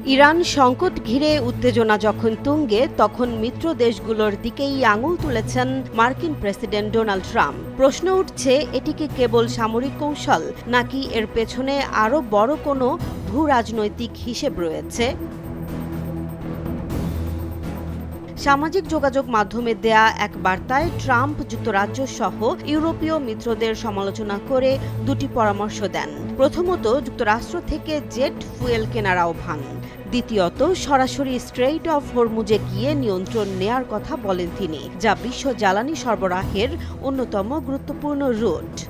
Iran সংকট ঘিরে উত্তেজনা যখন তুঙ্গে তখন মিত্র দেশগুলোর দিকেই আঙুল তুলেছেন মার্কিন প্রেসিডেন্ট ডোনাল্ড ট্রাম্প। প্রশ্ন উঠছে, এটি কি কেবল সামরিক কৌশল নাকি এর পেছনে আরও বড় কোনো ভূ-রাজনৈতিক হিসেব রয়েছে? সামাজিক যোগাযোগ মাধ্যমে দেয়া এক বার্তায় ট্রাম্প যুক্তরাজ্য সহ ইউরোপীয় মিত্রদের সমালোচনা করে দুটি পরামর্শ দেন। প্রথমত, যুক্তরাষ্ট্র থেকে জেট ফুয়েল কেনার আহ্বান। দ্বিতীয়ত, সরাসরি স্ট্রেইট অফ হরমুজে গিয়ে নিয়ন্ত্রণ নেয়ার কথা বলেন তিনি, যা বিশ্ব জ্বালানি সরবরাহের অন্যতম গুরুত্বপূর্ণ রুট।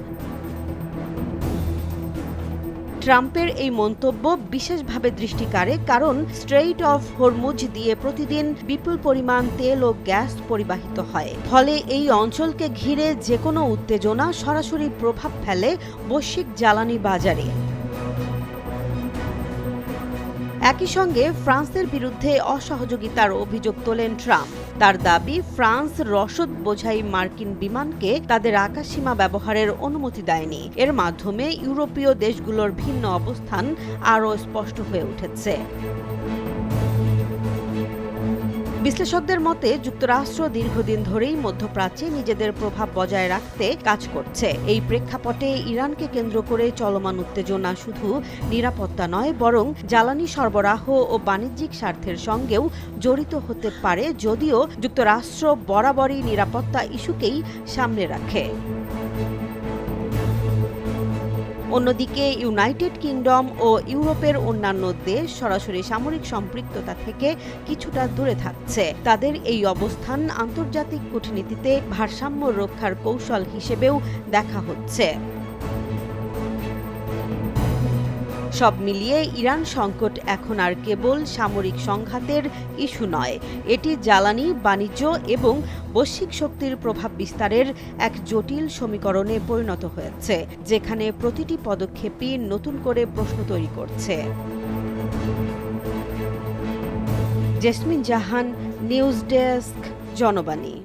ট্রাম্পের এই মন্তব্য বিশেষভাবে দৃষ্টি কাড়ে, কারণ স্ট্রেইট অফ হরমুজ দিয়ে প্রতিদিন বিপুল পরিমাণ তেল ও গ্যাস পরিবাহিত হয়। ফলে এই অঞ্চলকে ঘিরে যেকোনো উত্তেজনা সরাসরি প্রভাব ফেলে বৈশ্বিক জ্বালানি বাজারে। একই সঙ্গে ফ্রান্সের বিরুদ্ধে অসহযোগিতার অভিযোগ তোলেন ট্রাম্প। তার দাবি, ফ্রান্স রসদ বোঝাই মার্কিন বিমানকে তাদের আকাশসীমা ব্যবহারের অনুমতি দেয়নি। এর মাধ্যমে ইউরোপীয় দেশগুলোর ভিন্ন অবস্থান আরও স্পষ্ট হয়ে উঠেছে। বিশ্লেষকদের মতে, যুক্তরাষ্ট্র দীর্ঘদিন ধরেই মধ্যপ্রাচ্যে নিজেদের প্রভাব বজায় রাখতে কাজ করছে। এই প্রেক্ষাপটে ইরানকে কেন্দ্র করে চলমান উত্তেজনা শুধু নিরাপত্তা নয়, বরং জ্বালানি সরবরাহ ও বাণিজ্যিক স্বার্থের সঙ্গেও জড়িত হতে পারে, যদিও যুক্তরাষ্ট্র বরাবরই নিরাপত্তা ইস্যুকেই সামনে রাখে। অন্যদিকে ইউনাইটেড কিংডম ও ইউরোপের অন্যান্য দেশ সরাসরি সামরিক সম্পৃক্ততা থেকে কিছুটা দূরে থাকছে। তাদের এই অবস্থান আন্তর্জাতিক কূটনীতিতে ভারসাম্য রক্ষার কৌশল হিসেবেও দেখা হচ্ছে। সব মিলিয়ে ইরান সংকট এখন আর কেবল সামরিক সংঘাতের ইস্যু নয়, এটি জ্বালানি, বাণিজ্য এবং বৈশ্বিক শক্তির প্রভাব বিস্তারের এক জটিল সমীকরণে পরিণত হয়েছে, যেখানে প্রতিটি পদক্ষেপই নতুন করে প্রশ্ন তৈরি করছে। জেসমিন জাহান, নিউজ ডেস্ক, জনবাণী।